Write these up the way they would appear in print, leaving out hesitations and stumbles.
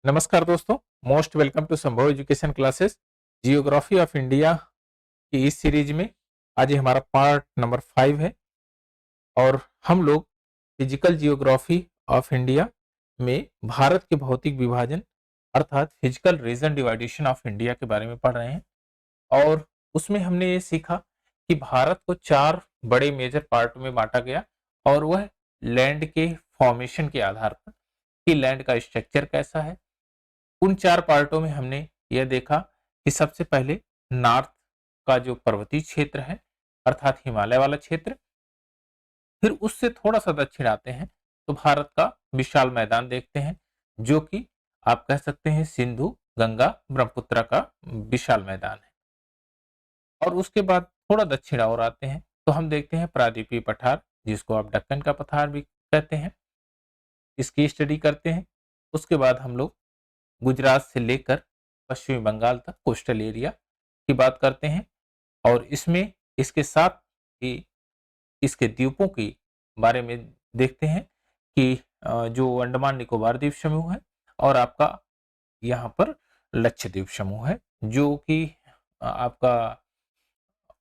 नमस्कार दोस्तों, most welcome to संभव education classes. Geography of India की इस सीरीज में आज ये हमारा पार्ट नंबर 5 है और हम लोग फिजिकल जियोग्राफी ऑफ इंडिया में भारत के भौतिक विभाजन अर्थात physical region division of India के बारे में पढ़ रहे हैं। और उसमें हमने ये सीखा कि भारत को 4 बड़े मेजर पार्ट में बांटा गया और वह लैंड के फॉर्मेशन के आधार पर कि लैंड का स्ट्रक्चर कैसा है। उन 4 पार्टों में हमने यह देखा कि सबसे पहले नॉर्थ का जो पर्वतीय क्षेत्र है अर्थात हिमालय वाला क्षेत्र, फिर उससे थोड़ा सा दक्षिण आते हैं तो भारत का विशाल मैदान देखते हैं जो कि आप कह सकते हैं सिंधु गंगा ब्रह्मपुत्र का विशाल मैदान है। और उसके बाद थोड़ा दक्षिण और आते हैं तो हम देखते हैं प्रायद्वीपीय पठार जिसको आप दक्कन का पठार भी कहते हैं, इसकी स्टडी करते हैं। उसके बाद हम लोग गुजरात से लेकर पश्चिमी बंगाल तक कोस्टल एरिया की बात करते हैं और इसमें इसके साथ ही इसके द्वीपों के बारे में देखते हैं कि जो अंडमान निकोबार द्वीप समूह है और आपका यहाँ पर लक्षद्वीप समूह है जो कि आपका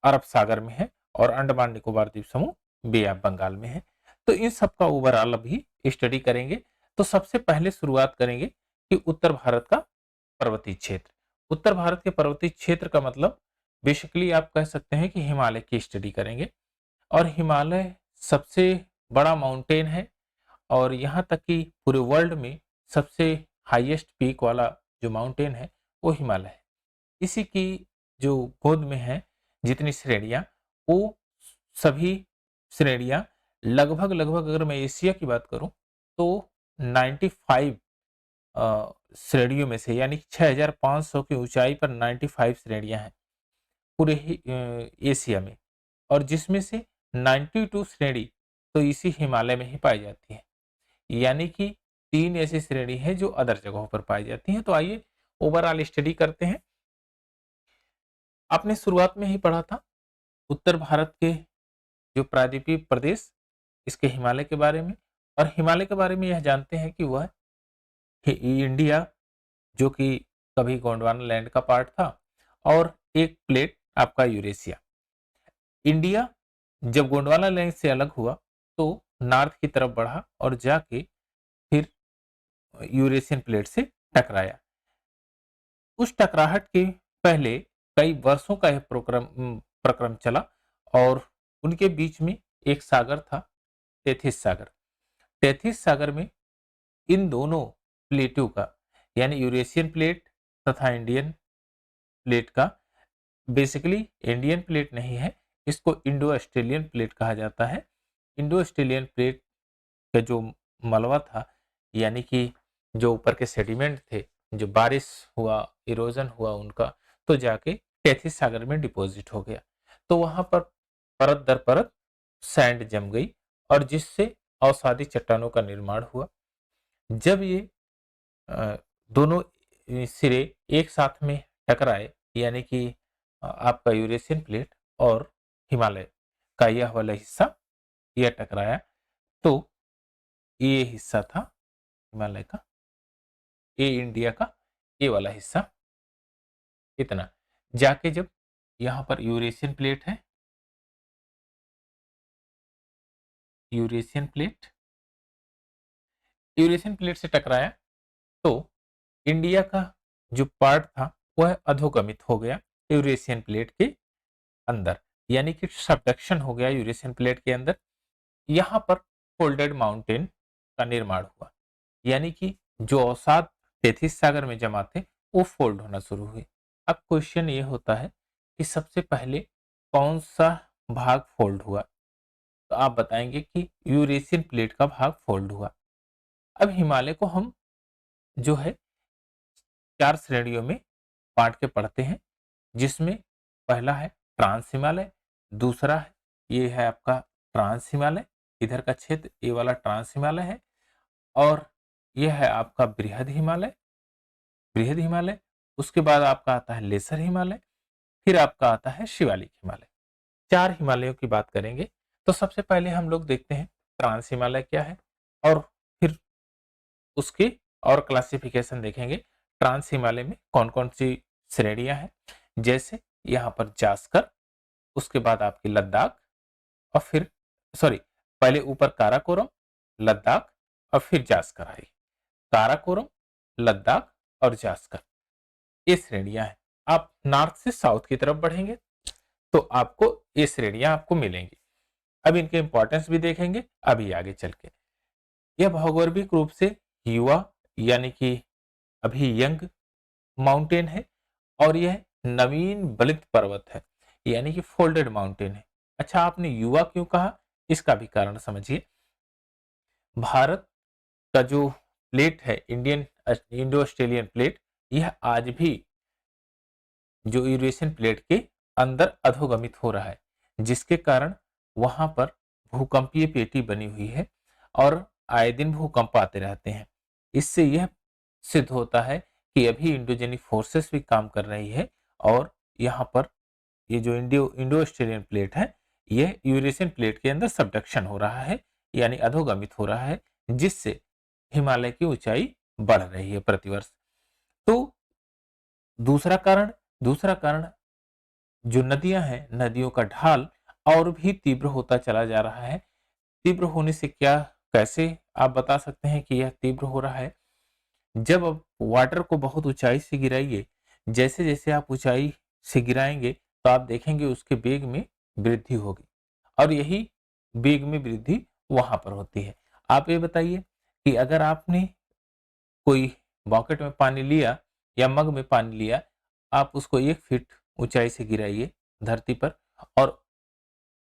अरब सागर में है और अंडमान निकोबार द्वीप समूह बे ऑफ बंगाल में है। तो इन सब का ओवरऑल अभी स्टडी करेंगे। तो सबसे पहले शुरुआत करेंगे कि उत्तर भारत का पर्वतीय क्षेत्र। उत्तर भारत के पर्वतीय क्षेत्र का मतलब बेसिकली आप कह सकते हैं कि हिमालय की स्टडी करेंगे और हिमालय सबसे बड़ा माउंटेन है और यहाँ तक कि पूरे वर्ल्ड में सबसे हाईएस्ट पीक वाला जो माउंटेन है वो हिमालय है। इसी की जो गोद में है जितनी श्रेणियां वो सभी श्रेणियां लगभग लगभग अगर मैं एशिया की बात करूं तो 95 श्रेणियों में से यानी 6500 की ऊंचाई पर 95 श्रेणियां हैं पूरे ही एशिया में और जिसमें से 92 श्रेणी तो इसी हिमालय में ही पाई जाती है, यानी कि 3 ऐसी श्रेणी है जो अदर जगहों पर पाई जाती हैं। तो आइए ओवरऑल स्टडी करते हैं। आपने शुरुआत में ही पढ़ा था उत्तर भारत के जो प्रायद्वीपीय प्रदेश इसके हिमालय के बारे में और हिमालय के बारे में यह जानते हैं कि वह इंडिया जो कि कभी गोंडवाना लैंड का पार्ट था और एक प्लेट आपका यूरेशिया। इंडिया जब गोंडवाना लैंड से अलग हुआ तो नॉर्थ की तरफ बढ़ा और जाके फिर यूरेशियन प्लेट से टकराया। उस टकराहट के पहले कई वर्षों का यह प्रक्रम चला और उनके बीच में एक सागर था, टेथिस सागर। टेथिस सागर में इन दोनों प्लेटों का यानी यूरेशियन प्लेट तथा इंडियन प्लेट का, बेसिकली इंडियन प्लेट नहीं है, इसको इंडो ऑस्ट्रेलियन प्लेट कहा जाता है। इंडो ऑस्ट्रेलियन प्लेट का जो मलबा था यानी कि जो ऊपर के सेडिमेंट थे, जो बारिश हुआ इरोजन हुआ उनका, तो जाके टेथिस सागर में डिपॉजिट हो गया। तो वहां पर परत दर परत सैंड जम गई और जिससे अवसादी चट्टानों का निर्माण हुआ। जब ये दोनों सिरे एक साथ में टकराए यानी कि आपका यूरेशियन प्लेट और हिमालय का यह वाला हिस्सा यह टकराया तो ये हिस्सा था हिमालय का, ये इंडिया का ये वाला हिस्सा इतना। जाके जब यहाँ पर यूरेशियन प्लेट है, यूरेशियन प्लेट यूरेशियन प्लेट से टकराया तो इंडिया का जो पार्ट था वह अधोगमित हो गया यूरेशियन प्लेट के अंदर, यानी कि सबडक्शन हो गया यूरेशियन प्लेट के अंदर। यहाँ पर फोल्डेड माउंटेन का निर्माण हुआ यानी कि जो अवसाद टेथिस सागर में जमा थे वो फोल्ड होना शुरू हुए। अब क्वेश्चन ये होता है कि सबसे पहले कौन सा भाग फोल्ड हुआ, तो आप बताएंगे कि यूरेशियन प्लेट का भाग फोल्ड हुआ। अब हिमालय को हम जो है 4 श्रेणियों में बांट के पढ़ते हैं जिसमें पहला है ट्रांस हिमालय, दूसरा है ये है आपका ट्रांस हिमालय, इधर का क्षेत्र ये वाला ट्रांस हिमालय है और यह है आपका बृहद हिमालय, बृहद हिमालय। उसके बाद आपका आता है लेसर हिमालय, फिर आपका आता है शिवालिक हिमालय। 4 हिमालयों की बात करेंगे। तो सबसे पहले हम लोग देखते हैं ट्रांस हिमालय क्या है और फिर उसके और क्लासिफिकेशन देखेंगे ट्रांस हिमालय में कौन कौन सी श्रेणियां हैं, जैसे यहाँ पर जास्कर, उसके बाद आपकी लद्दाख, और फिर सॉरी पहले ऊपर काराकोरम, लद्दाख और फिर जास्कर आई। काराकोरम, लद्दाख और जास्कर, ये श्रेणियां हैं। आप नॉर्थ से साउथ की तरफ बढ़ेंगे तो आपको ये श्रेणियां आपको मिलेंगी। अब इनके इंपॉर्टेंस भी देखेंगे अभी आगे चल के। यह भौगोलिक रूप से युवा यानी कि अभी यंग माउंटेन है, और यह नवीन बलित पर्वत है यानी कि फोल्डेड माउंटेन है। अच्छा, आपने युवा क्यों कहा, इसका भी कारण समझिए। भारत का जो प्लेट है, इंडो ऑस्ट्रेलियन प्लेट, यह आज भी जो यूरेशियन प्लेट के अंदर अधोगमित हो रहा है, जिसके कारण वहां पर भूकंपीय पेटी बनी हुई है और आए दिन भूकंप आते रहते हैं। इससे यह सिद्ध होता है कि अभी इंडोजेनिक फोर्सेस भी काम कर रही है, और यहाँ पर ये जो इंडो ऑस्ट्रेलियन प्लेट है, यह यूरेशियन प्लेट के अंदर सबडक्शन हो रहा है, यानी अधोगमित हो रहा है, जिससे हिमालय की ऊंचाई बढ़ रही है प्रतिवर्ष। तो दूसरा कारण जो नदियां हैं, नदियों का ढाल और भी तीव्र होता चला जा रहा है। तीव्र होने से क्या, कैसे आप बता सकते हैं कि यह तीव्र हो रहा है? जब आप वाटर को बहुत ऊंचाई से गिराइए, जैसे जैसे आप ऊंचाई से गिराएंगे तो आप देखेंगे उसके वेग में वृद्धि होगी, और यही वेग में वृद्धि वहां पर होती है। आप ये बताइए कि अगर आपने कोई बॉकेट में पानी लिया या मग में पानी लिया, आप उसको 1 फीट ऊंचाई से गिराइए धरती पर, और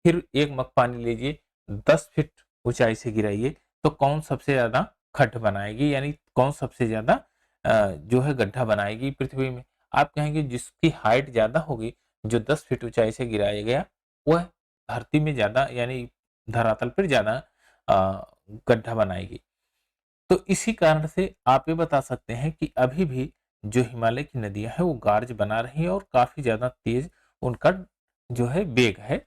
फिर एक मग पानी लीजिए 10 फीट ऊंचाई से गिराइए, तो कौन सबसे ज्यादा खड्ड बनाएगी, यानी कौन सबसे ज्यादा जो है गड्ढा बनाएगी पृथ्वी में? आप कहेंगे जिसकी हाइट ज्यादा होगी, जो 10 फीट ऊंचाई से गिराया गया, वह धरती में ज्यादा यानी धरातल पर ज्यादा गड्ढा बनाएगी। तो इसी कारण से आप ये बता सकते हैं कि अभी भी जो हिमालय की नदियां हैं वो गार्ज बना रही हैं, और काफी ज्यादा तेज उनका जो है वेग है।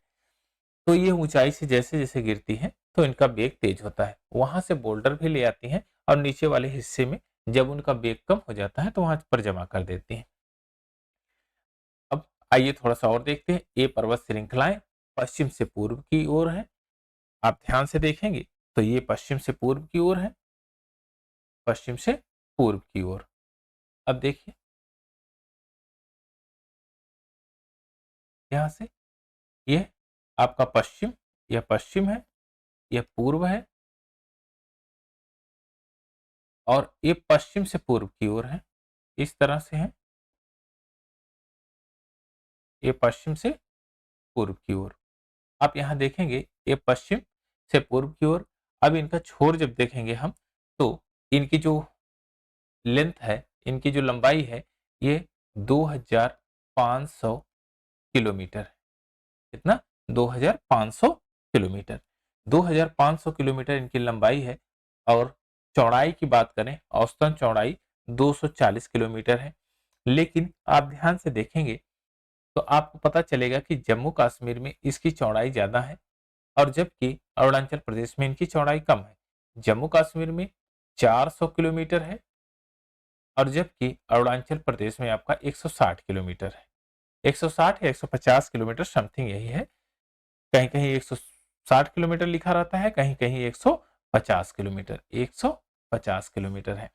तो ये ऊंचाई से जैसे जैसे गिरती हैं तो इनका वेग तेज होता है, वहां से बोल्डर भी ले आती हैं, और नीचे वाले हिस्से में जब उनका वेग कम हो जाता है तो वहां पर जमा कर देती हैं। अब आइए थोड़ा सा और देखते हैं। ये पर्वत श्रृंखलाएं पश्चिम से पूर्व की ओर है। आप ध्यान से देखेंगे तो ये पश्चिम से पूर्व की ओर है, पश्चिम से पूर्व की ओर। अब देखिए यहां से, यह आपका पश्चिम, यह पश्चिम है, यह पूर्व है, और ये पश्चिम से पूर्व की ओर है। इस तरह से है, ये पश्चिम से पूर्व की ओर। आप यहां देखेंगे ये पश्चिम से पूर्व की ओर। अब इनका छोर जब देखेंगे हम, तो इनकी जो लेंथ है, इनकी जो लंबाई है, ये 2500 किलोमीटर है। कितना? 2500 किलोमीटर। 2500 किलोमीटर इनकी लंबाई है, और चौड़ाई की बात करें, औसतन चौड़ाई 240 किलोमीटर है। लेकिन आप ध्यान से देखेंगे तो आपको पता चलेगा कि जम्मू कश्मीर में इसकी चौड़ाई ज्यादा है, और जबकि अरुणाचल प्रदेश में इनकी चौड़ाई कम है। जम्मू कश्मीर में 400 किलोमीटर है, और जबकि अरुणाचल प्रदेश में आपका 160 किलोमीटर है। 160 या 150 किलोमीटर समथिंग यही है। कहीं कहीं 160 किलोमीटर लिखा रहता है, कहीं कहीं 150 किलोमीटर, 150 किलोमीटर है।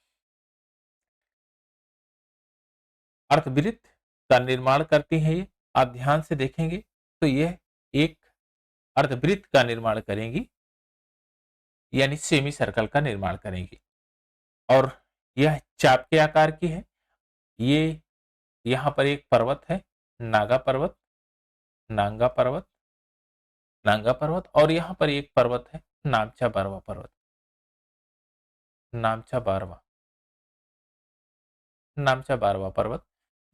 अर्धवृत्त का निर्माण करती है ये। आप ध्यान से देखेंगे तो यह एक अर्धवृत्त का निर्माण करेंगी, यानी सेमी सर्कल का निर्माण करेंगी, और यह चाप के आकार की है। ये यहाँ पर एक पर्वत है, नागा पर्वत, नांगा पर्वत, नांगा पर्वत, और यहाँ पर एक पर्वत है नामचा बारवा पर्वत, नामचा बारवा, नामचा बारवा पर्वत,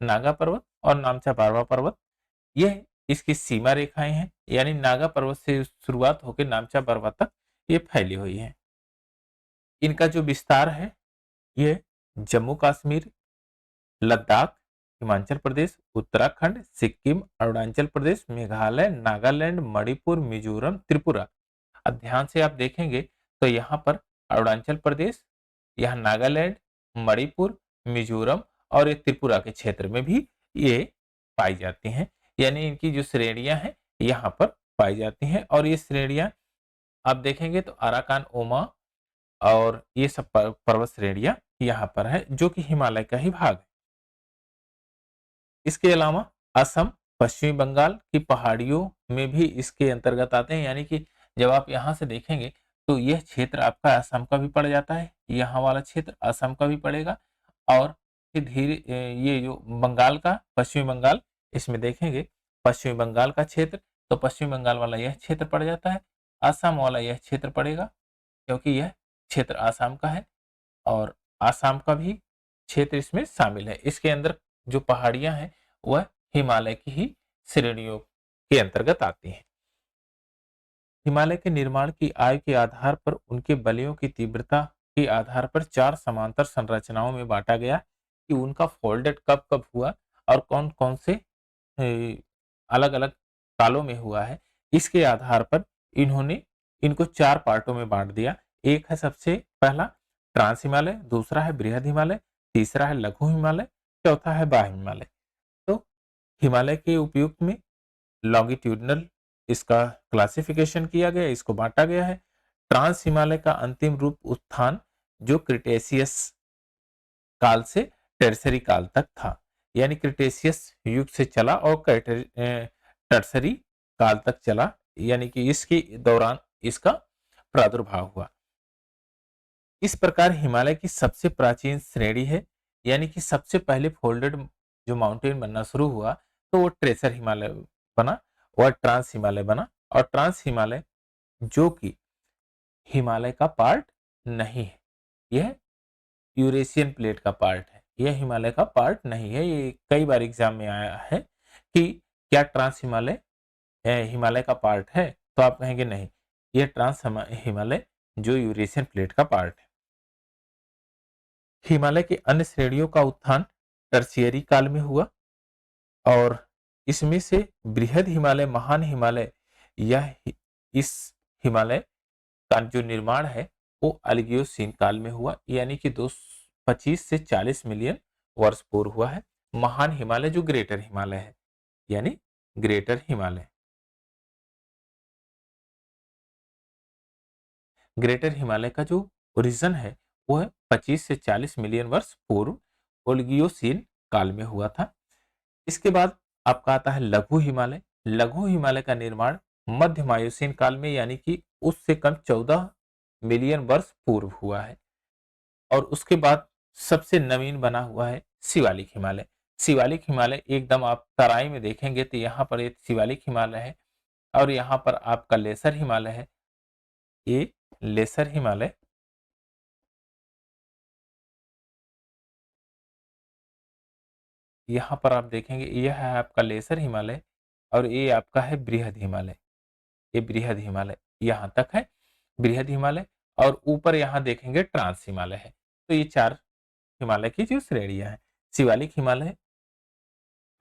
नागा पर्वत और नामचा बारवा पर्वत, यह इसकी सीमा रेखाएं हैं, यानी नागा पर्वत से शुरुआत होकर नामचा बारवा तक ये फैली हुई है। इनका जो विस्तार है, ये जम्मू कश्मीर, लद्दाख, हिमाचल प्रदेश, उत्तराखंड, सिक्किम, अरुणाचल प्रदेश, मेघालय, नागालैंड, मणिपुर, मिजोरम, त्रिपुरा। अब ध्यान से आप देखेंगे तो यहाँ पर अरुणाचल प्रदेश, यहाँ नागालैंड, मणिपुर, मिजोरम और ये त्रिपुरा के क्षेत्र में भी ये पाई जाती हैं। यानी इनकी जो श्रेणियां हैं यहाँ पर पाई जाती हैं। और ये श्रेणियां आप देखेंगे तो अराकान ओमा और ये सब पर्वत श्रेणियां यहाँ पर है, जो कि हिमालय का ही भाग है। इसके अलावा असम, पश्चिमी बंगाल की पहाड़ियों में भी इसके अंतर्गत आते हैं। यानी कि जब आप यहाँ से देखेंगे तो यह क्षेत्र आपका असम का भी पड़ जाता है, यहाँ वाला क्षेत्र असम का भी पड़ेगा। और फिर ये जो बंगाल का, पश्चिमी बंगाल, इसमें देखेंगे पश्चिमी बंगाल का क्षेत्र, तो पश्चिमी बंगाल वाला यह क्षेत्र पड़ जाता है, असम वाला यह क्षेत्र पड़ेगा क्योंकि यह क्षेत्र आसाम का है और आसाम का भी क्षेत्र इसमें शामिल है। इसके अंदर जो पहाड़ियां हैं वह हिमालय की ही श्रेणियों के अंतर्गत आती हैं। हिमालय के निर्माण की आयु के आधार पर उनके बलियों की तीव्रता के आधार पर 4 समांतर संरचनाओं में बांटा गया कि उनका फोल्डेड कब कब हुआ और कौन कौन से अलग अलग कालों में हुआ है। इसके आधार पर इन्होंने इनको 4 पार्टों में बांट दिया। एक है सबसे पहला ट्रांस हिमालय, दूसरा है बृहद हिमालय, तीसरा है लघु हिमालय, चौथा है बाह्य हिमालय। तो हिमालय के उपयुक्त में लॉन्गिट्यूडनल इसका क्लासिफिकेशन किया गया, इसको बांटा गया है। ट्रांस हिमालय का अंतिम रूप उत्थान जो क्रिटेशियस काल से टर्सरी काल तक था, यानी क्रिटेशियस युग से चला और टर्सरी काल तक चला, यानी कि इसके दौरान इसका प्रादुर्भाव हुआ। इस प्रकार हिमालय की सबसे प्राचीन श्रेणी है, यानी कि सबसे पहले फोल्डेड जो माउंटेन बनना शुरू हुआ तो वो ट्रेसर हिमालय बना, वह ट्रांस हिमालय बना। और ट्रांस हिमालय जो कि हिमालय का पार्ट नहीं है, यह यूरेशियन प्लेट का पार्ट है, यह हिमालय का पार्ट नहीं है। ये कई बार एग्जाम में आया है कि क्या ट्रांस हिमालय हिमालय का पार्ट है, तो आप कहेंगे नहीं, यह ट्रांस हिमालय जो यूरेशियन प्लेट का पार्ट है। हिमालय की अन्य श्रेणियों का उत्थान टर्शियरी काल में हुआ और इसमें से बृहद हिमालय, महान हिमालय, यह इस हिमालय का जो निर्माण है वो अल्गियोसीन काल में हुआ, यानी कि 25 से 40 मिलियन वर्ष पूर्व हुआ है। महान हिमालय जो ग्रेटर हिमालय है, यानी ग्रेटर हिमालय, ग्रेटर हिमालय का जो ओरिजिन है वह 25 से 40 मिलियन वर्ष पूर्व ओलिगियोसीन काल में हुआ था। इसके बाद आपका आता है लघु हिमालय। लघु हिमालय का निर्माण मध्य मायोसीन काल में, यानी कि उससे कम 14 मिलियन वर्ष पूर्व हुआ है। और उसके बाद सबसे नवीन बना हुआ है शिवालिक हिमालय। शिवालिक हिमालय एकदम आप तराई में देखेंगे तो यहाँ पर एक शिवालिक हिमालय है और यहाँ पर आपका लेसर हिमालय है। ये लेसर हिमालय यहाँ पर आप देखेंगे, यह है आपका लेसर हिमालय और ये आपका है बृहद हिमालय। ये बृहद हिमालय यहाँ तक है बृहद हिमालय, और ऊपर यहाँ देखेंगे ट्रांस हिमालय है। तो ये 4 हिमालय की जो श्रेणियां हैं। शिवालिक हिमालय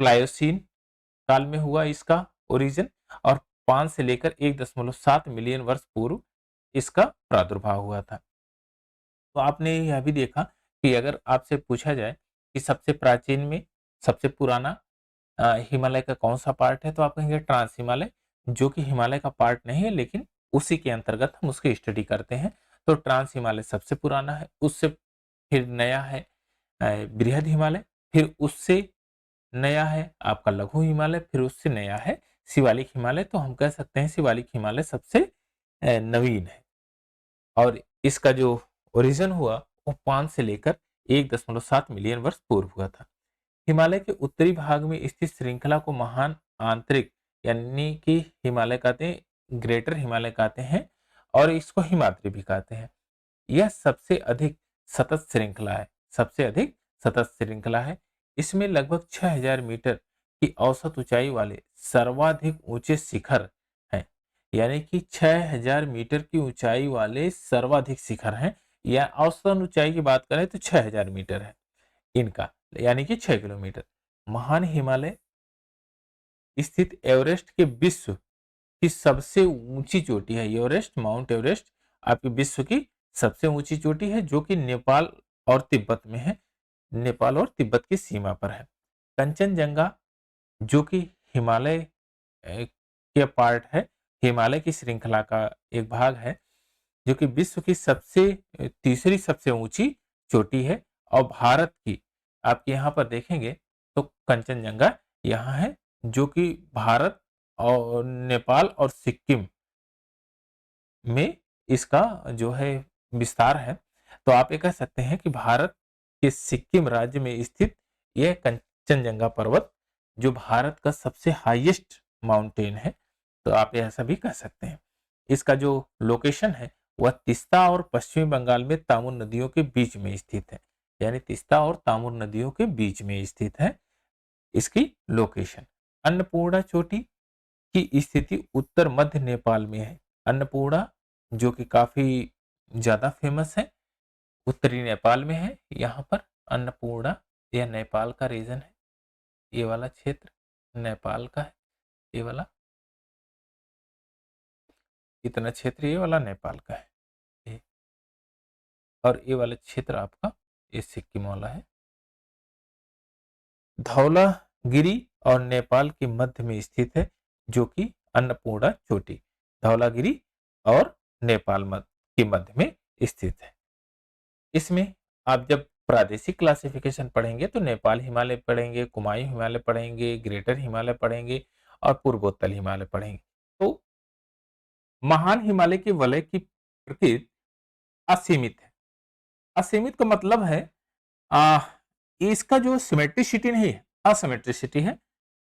प्लायोसीन काल में हुआ इसका ओरिजिन और 5 से लेकर 1.7 मिलियन वर्ष पूर्व इसका प्रादुर्भाव हुआ था। तो आपने यह भी देखा कि अगर आपसे पूछा जाए कि सबसे प्राचीन में सबसे पुराना हिमालय का कौन सा पार्ट है, तो आप कहेंगे ट्रांस हिमालय, जो कि हिमालय का पार्ट नहीं है लेकिन उसी के अंतर्गत हम उसकी स्टडी करते हैं। तो ट्रांस हिमालय सबसे पुराना है, उससे फिर नया है बृहद हिमालय, फिर उससे नया है आपका लघु हिमालय, फिर उससे नया है शिवालिक हिमालय। तो हम कह सकते हैं शिवालिक हिमालय सबसे नवीन है और इसका जो ओरिजिन हुआ वो 5 से लेकर 1.7 मिलियन वर्ष पूर्व हुआ था। हिमालय के उत्तरी भाग में स्थित श्रृंखला को महान आंतरिक यानी कि हिमालय कहते हैं, ग्रेटर हिमालय कहते हैं और इसको हिमाद्री भी कहते हैं। यह सबसे अधिक सतत श्रृंखला है, सबसे अधिक सतत श्रृंखला है। इसमें लगभग 6000 मीटर की औसत ऊंचाई वाले सर्वाधिक ऊंचे शिखर हैं, यानी कि 6000 मीटर की ऊंचाई वाले सर्वाधिक शिखर हैं। या औसतन ऊंचाई की बात करें तो 6000 मीटर है इनका, यानी कि 6 किलोमीटर। महान हिमालय स्थित एवरेस्ट के विश्व की सबसे ऊंची चोटी है। एवरेस्ट, माउंट एवरेस्ट आपकी विश्व की सबसे ऊंची चोटी है, जो कि नेपाल और तिब्बत में है, नेपाल और तिब्बत की सीमा पर है। कंचनजंगा जो कि हिमालय के पार्ट है, हिमालय की श्रृंखला का एक भाग है, जो कि विश्व की तीसरी सबसे ऊंची चोटी है। और भारत की आप यहाँ पर देखेंगे तो कंचनजंगा यहाँ है, जो कि भारत और नेपाल और सिक्किम में इसका जो है विस्तार है। तो आप ये कह सकते हैं कि भारत के सिक्किम राज्य में स्थित यह कंचनजंगा पर्वत जो भारत का सबसे हाईएस्ट माउंटेन है, तो आप ऐसा भी कह सकते हैं। इसका जो लोकेशन है वह तीस्ता और पश्चिमी बंगाल में तामुर नदियों के बीच में स्थित है, यानी तीस्ता और तामुर नदियों के बीच में स्थित है इसकी लोकेशन। अन्नपूर्णा चोटी की स्थिति उत्तर मध्य नेपाल में है। अन्नपूर्णा जो कि काफी ज्यादा फेमस है, उत्तरी नेपाल में है। यहाँ पर अन्नपूर्णा यह नेपाल का रीजन है, ये वाला क्षेत्र नेपाल का है, ये वाला इतना क्षेत्र ये वाला नेपाल का है, ये और ये वाला क्षेत्र आपका ये सिक्किम वाला है। धौलागिरी और नेपाल के मध्य में स्थित है, जो कि अन्नपूर्णा चोटी धौलागिरी और नेपाल के मध्य में स्थित है। इसमें आप जब प्रादेशिक क्लासिफिकेशन पढ़ेंगे तो नेपाल हिमालय पढ़ेंगे, कुमायूं हिमालय पढ़ेंगे, ग्रेटर हिमालय पढ़ेंगे और पूर्वोत्तर हिमालय पढ़ेंगे। तो महान हिमालय के वलय की प्रकृति असीमित है। असीमित का मतलब है आ, इसका जो सिमेट्रिसिटी नहीं है, असिमेट्रिसिटी है।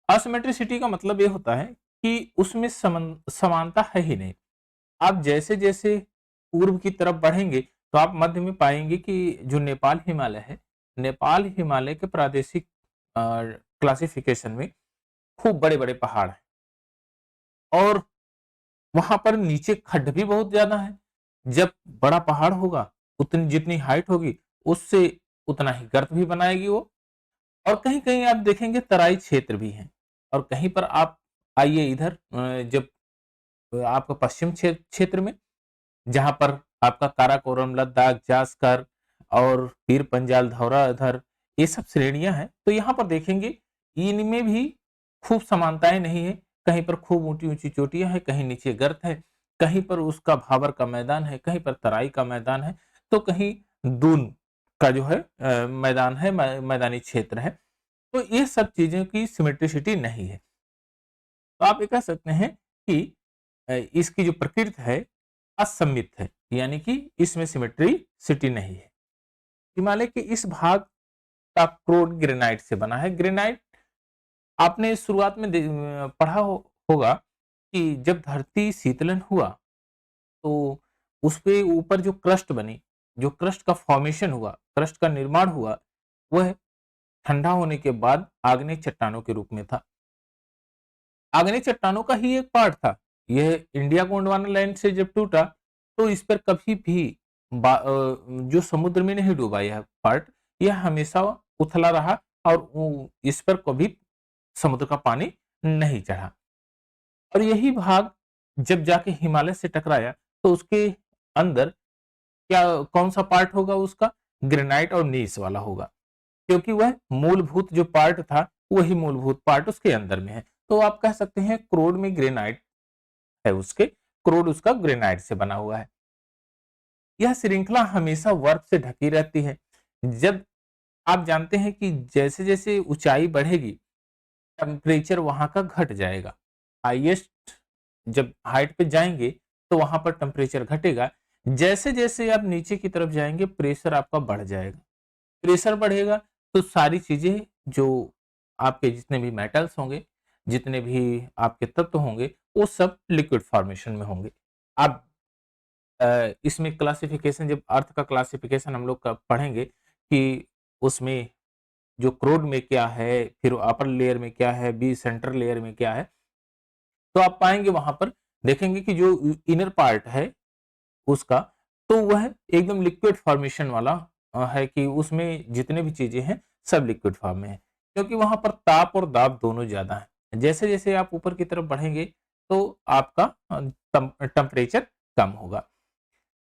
असिमेट्रिसिटी का मतलब ये होता है कि उसमें समानता है ही नहीं। आप जैसे जैसे पूर्व की तरफ बढ़ेंगे तो आप मध्य में पाएंगे कि जो नेपाल हिमालय है, नेपाल हिमालय के प्रादेशिक क्लासिफिकेशन में खूब बड़े बड़े पहाड़ हैं और वहां पर नीचे खड्ड भी बहुत ज्यादा है। जब बड़ा पहाड़ होगा उतनी जितनी हाइट होगी उससे उतना ही गर्त भी बनाएगी वो। और कहीं कहीं आप देखेंगे तराई क्षेत्र भी है। और कहीं पर आप आइए इधर जब आपका पश्चिम क्षेत्र में, जहां पर आपका काराकोरम, लद्दाख, जास्कर और पीर पंजाल, धौराधर ये सब श्रेणियां हैं, तो यहाँ पर देखेंगे इनमें भी खूब समानताएं नहीं है। कहीं पर खूब ऊंची ऊंची चोटियां हैं, कहीं नीचे गर्त है, कहीं पर उसका भावर का मैदान है, कहीं पर तराई का मैदान है, तो कहीं दून का जो है मैदान है, मैदानी क्षेत्र है। तो ये सब चीजों की सिमेट्रिसिटी नहीं है। तो आप ये कह सकते हैं कि इसकी जो प्रकृति है असममित है, यानी कि इसमें सिमेट्रिसिटी नहीं है। हिमालय के इस भाग का क्रोड ग्रेनाइट से बना है। ग्रेनाइट आपने शुरुआत में पढ़ा होगा कि जब धरती शीतलन हुआ तो उस पे ऊपर जो क्रस्ट बनी, जो क्रस्ट का फॉर्मेशन हुआ, क्रस्ट का निर्माण हुआ, वह ठंडा होने के बाद आग्नेय चट्टानों के रूप में था। आग्नेय चट्टानों का ही एक पार्ट था। यह इंडिया गोंडवाना लैंड से जब टूटा तो इस पर कभी भी जो समुद्र में नहीं डूबा यह पार्ट, यह हमेशा उथला रहा और इस पर कभी समुद्र का पानी नहीं चढ़ा। और यही भाग जब जाके हिमालय से टकराया तो उसके अंदर क्या कौन सा पार्ट होगा उसका? ग्रेनाइट और नीस वाला होगा, क्योंकि वह मूलभूत जो पार्ट था वही मूलभूत पार्ट उसके अंदर में है। तो आप कह सकते हैं क्रोड में ग्रेनाइट है, उसके क्रोड उसका ग्रेनाइट से बना हुआ है। यह श्रृंखला हमेशा बर्फ से ढकी रहती है। जब आप जानते हैं कि जैसे जैसे ऊंचाई बढ़ेगी टेम्परेचर वहां का घट जाएगा। हाईएस्ट जब हाइट पे जाएंगे तो वहां पर टेम्परेचर घटेगा। जैसे जैसे आप नीचे की तरफ जाएंगे प्रेशर आपका बढ़ जाएगा। प्रेशर बढ़ेगा तो सारी चीजें जो आपके जितने भी मेटल्स होंगे, जितने भी आपके तत्व होंगे, वो सब लिक्विड फॉर्मेशन में होंगे। आप इसमें क्लासिफिकेशन, जब अर्थ का क्लासिफिकेशन हम लोग पढ़ेंगे कि उसमें जो क्रोड में क्या है, फिर अपर लेयर में क्या है, बी सेंट्रल लेयर में क्या है, तो आप पाएंगे वहां पर देखेंगे कि जो इनर पार्ट है उसका, तो वह एकदम लिक्विड फॉर्मेशन वाला है कि उसमें जितने भी चीजें हैं सब लिक्विड फॉर्म में है, क्योंकि वहां पर ताप और दाब दोनों ज्यादा है। जैसे जैसे आप ऊपर की तरफ बढ़ेंगे तो आपका टेम्परेचर कम होगा।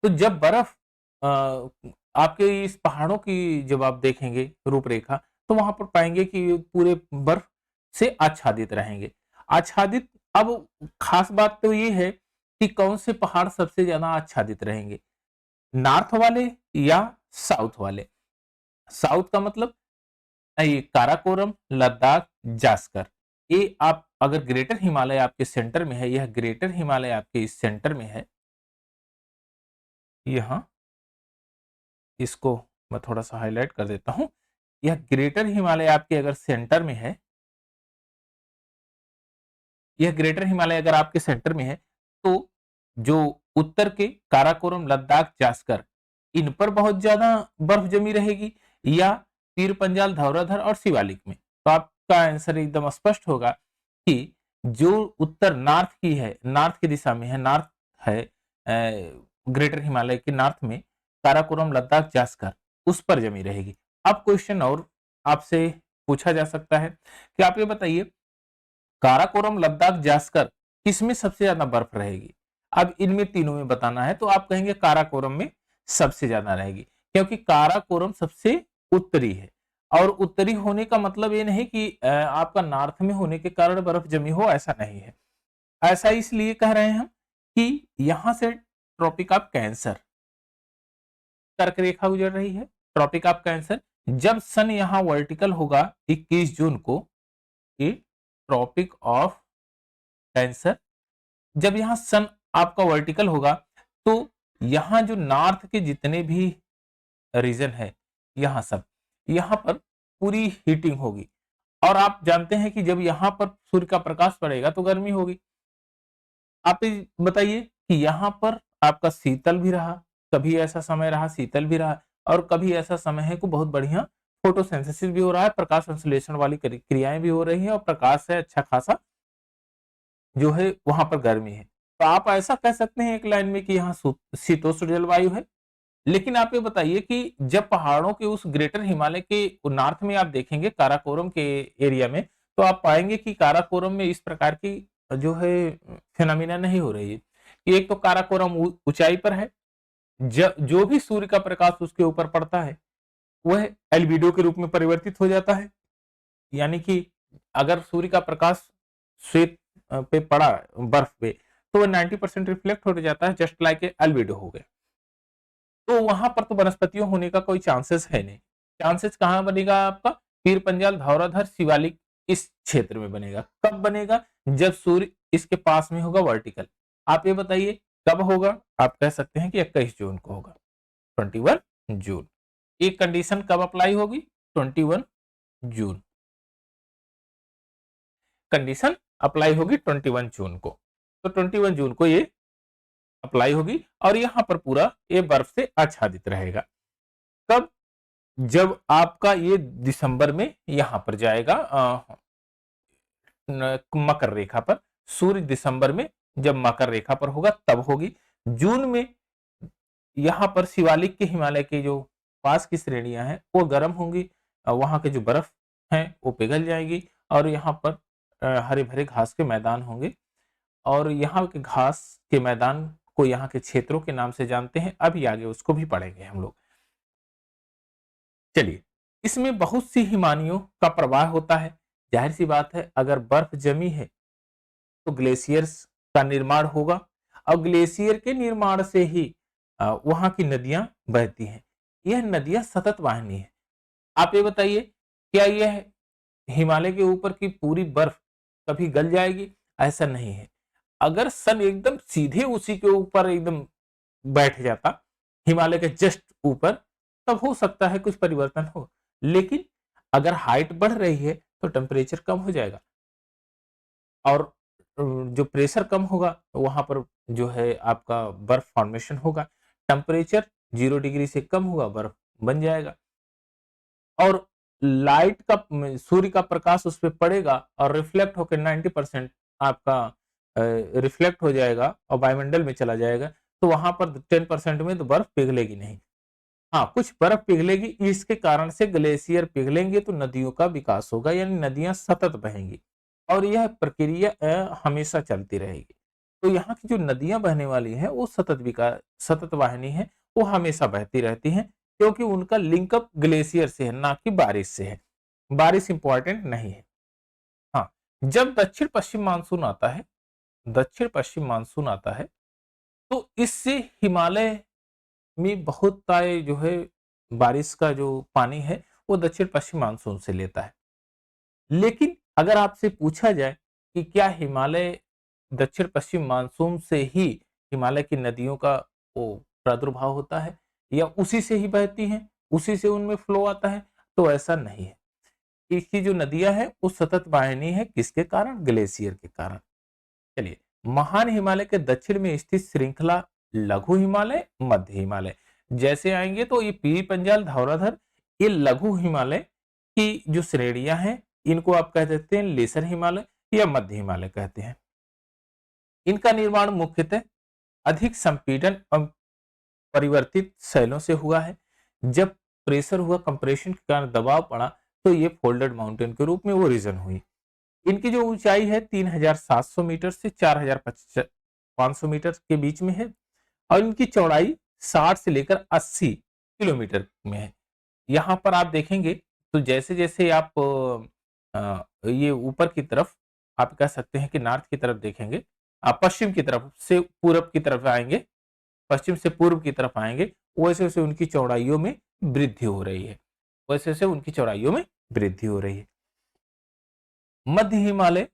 तो जब बर्फ आपके इस पहाड़ों की जब आप देखेंगे रूपरेखा, तो वहां पर पाएंगे कि ये पूरे बर्फ से आच्छादित रहेंगे। आच्छादित, अब खास बात तो ये है कि कौन से पहाड़ सबसे ज्यादा आच्छादित रहेंगे, नॉर्थ वाले या साउथ वाले। साउथ का मतलब ये काराकोरम, लद्दाख, जास्कर। ये आप अगर ग्रेटर हिमालय आपके सेंटर में है, यह ग्रेटर हिमालय आपके इस सेंटर में है, यहां इसको मैं थोड़ा सा हाईलाइट कर देता हूं। यह ग्रेटर हिमालय आपके अगर सेंटर में है, यह ग्रेटर हिमालय अगर आपके सेंटर में है, तो जो उत्तर के काराकोरम, लद्दाख, जास्कर, इन पर बहुत ज्यादा बर्फ जमी रहेगी, या पीर पंजाल, धौलाधर और शिवालिक में। तो आपका आंसर एकदम स्पष्ट होगा कि जो उत्तर नॉर्थ की है, नॉर्थ की दिशा में है, नॉर्थ है, ग्रेटर हिमालय के नॉर्थ में काराकोरम, लद्दाख, जास्कर, उस पर जमी रहेगी। अब क्वेश्चन और आपसे पूछा जा सकता है कि आप ये बताइए, काराकोरम, लद्दाख, जास्कर, किसमें सबसे ज्यादा बर्फ रहेगी? अब इनमें तीनों में बताना है, तो आप कहेंगे काराकोरम में सबसे ज्यादा रहेगी, क्योंकि काराकोरम सबसे उत्तरी है। और उत्तरी होने का मतलब ये नहीं कि आपका नॉर्थ में होने के कारण बर्फ जमी हो, ऐसा नहीं है। ऐसा इसलिए कह रहे हैं हम कि यहां से ट्रॉपिक ऑफ कैंसर कर्क रेखा गुजर रही है। ट्रॉपिक ऑफ कैंसर, जब सन यहां वर्टिकल होगा 21 जून को, ये ट्रॉपिक ऑफ कैंसर, जब यहां सन आपका वर्टिकल होगा, तो यहां जो नॉर्थ के जितने भी रीजन है, यहां सब, यहां पर पूरी हीटिंग होगी। और आप जानते हैं कि जब यहां पर सूर्य का प्रकाश पड़ेगा तो गर्मी होगी। आप ये बताइए कि यहां पर आपका शीतल भी रहा, कभी ऐसा समय रहा शीतल भी रहा, और कभी ऐसा समय है कि बहुत बढ़िया फोटोसिंथेसिस भी हो रहा है, प्रकाश संश्लेषण वाली क्रियाएं भी हो रही हैं, और प्रकाश से अच्छा खासा जो है वहां पर गर्मी है। तो आप ऐसा कह सकते हैं एक लाइन में कि यहाँ शीतोष्ण जलवायु है। लेकिन आप ये बताइए कि जब पहाड़ों के उस ग्रेटर हिमालय के नॉर्थ में आप देखेंगे काराकोरम के एरिया में, तो आप पाएंगे कि काराकोरम में इस प्रकार की जो है फिनोमिना नहीं हो रही है। कि एक तो काराकोरम ऊंचाई पर है, जो भी सूर्य का प्रकाश उसके ऊपर पड़ता है वह एल्बिडो के रूप में परिवर्तित हो जाता है। यानी कि अगर सूर्य का प्रकाश श्वेत पे पड़ा बर्फ पे, तो वह 90% रिफ्लेक्ट हो जाता है, जस्ट लाइक एल्बिडो हो गया। तो वहां पर तो वनस्पतियों होने का कोई चांसेस है नहीं। चांसेस कहां बनेगा आपका? पीर पंजाल, धौलाधर, शिवालिक, इस क्षेत्र में बनेगा। कब बनेगा? जब सूर्य इसके पास में होगा वर्टिकल। आप ये बताइए कब होगा? आप कह सकते हैं कि 21 जून को होगा, 21 जून। एक कंडीशन कब अप्लाई होगी? 21 जून। कंडीशन अप्लाई होगी 21 जून को। तो 21 जून को ये अप्लाई होगी, और यहां पर पूरा ये बर्फ से आच्छादित रहेगा। कब? जब आपका ये दिसंबर में यहां पर जाएगा मकर रेखा पर। सूर्य दिसंबर में जब मकर रेखा पर होगा तब होगी। जून में यहां पर शिवालिक के हिमालय के जो पास की श्रेणियां हैं वो गर्म होंगी, वहां के जो बर्फ है वो पिघल जाएगी, और यहाँ पर हरे भरे घास के मैदान होंगे। और यहाँ के घास के मैदान को यहाँ के क्षेत्रों के नाम से जानते हैं, अभी आगे उसको भी पढ़ेंगे हम लोग। चलिए, इसमें बहुत सी हिमानियों का प्रवाह होता है। जाहिर सी बात है, अगर बर्फ जमी है तो ग्लेशियर्स का निर्माण होगा, और ग्लेशियर के निर्माण से ही वहां की नदियां बहती हैं। यह नदियां सतत वाहिनी है। आप ये बताइए, क्या यह हिमालय के ऊपर की पूरी बर्फ कभी गल जाएगी? ऐसा नहीं है। अगर सन एकदम सीधे उसी के ऊपर एकदम बैठ जाता, हिमालय के जस्ट ऊपर, तब हो सकता है कुछ परिवर्तन हो। लेकिन अगर हाइट बढ़ रही है तो टेम्परेचर कम हो जाएगा, और जो प्रेशर कम होगा तो वहां पर जो है आपका बर्फ फॉर्मेशन होगा। टेम्परेचर 0 डिग्री से कम होगा, बर्फ बन जाएगा। और लाइट का, सूर्य का प्रकाश उस पर पड़ेगा और रिफ्लेक्ट होकर 90% आपका रिफ्लेक्ट हो जाएगा और वायुमंडल में चला जाएगा, तो वहां पर 10% में तो बर्फ पिघलेगी नहीं। हाँ, कुछ बर्फ पिघलेगी, इसके कारण से ग्लेशियर पिघलेंगे तो नदियों का विकास होगा, यानी नदियां सतत बहेंगी, और यह प्रक्रिया हमेशा चलती रहेगी। तो यहाँ की जो नदियां बहने वाली हैं वो सतत विकास, सतत वाहिनी है, वो हमेशा बहती रहती हैं। क्योंकि उनका लिंकअप ग्लेशियर से है, ना कि बारिश से है। बारिश इंपॉर्टेंट नहीं है। हाँ, जब दक्षिण पश्चिम मानसून आता है, दक्षिण पश्चिम मानसून आता है, तो इससे हिमालय में बहुत सारे जो है बारिश का जो पानी है वो दक्षिण पश्चिम मानसून से लेता है। लेकिन अगर आपसे पूछा जाए कि क्या हिमालय दक्षिण पश्चिम मानसून से ही हिमालय की नदियों का वो प्रादुर्भाव होता है या उसी से ही बहती हैं, उसी से उनमें फ्लो आता है, तो ऐसा नहीं है। इसकी जो नदियां हैं वो सतत वाहिनी है, किसके कारण? ग्लेशियर के कारण। चलिए, महान हिमालय के दक्षिण में स्थित श्रृंखला लघु हिमालय, मध्य हिमालय जैसे आएंगे तो ये पीरी पंजाल, धौलाधर, ये लघु हिमालय की जो श्रेणियां हैं इनको आप कह देते हैं लेसर हिमालय या मध्य हिमालय कहते हैं। इनका निर्माण मुख्यतः अधिक संपीड़न और परिवर्तित शैलों से हुआ है। जब प्रेशर हुआ, कंप्रेशन के कारण दबाव पड़ा, तो ये फोल्डेड माउंटेन के रूप में ओरिजिन हुई। इनकी जो ऊंचाई है 3700 मीटर से 4500 मीटर के बीच में है और इनकी चौड़ाई 60 से लेकर 80 किलोमीटर में है। यहाँ पर आप देखेंगे तो जैसे जैसे आप ये ऊपर की तरफ आप कह सकते हैं कि नॉर्थ की तरफ देखेंगे, आप पश्चिम की तरफ से पूरब की तरफ आएंगे, पश्चिम से पूर्व की तरफ आएंगे, वैसे वैसे उनकी चौड़ाइयों में वृद्धि हो रही है, वैसे वैसे उनकी चौड़ाइयों में वृद्धि हो रही है। मध्य हिमालय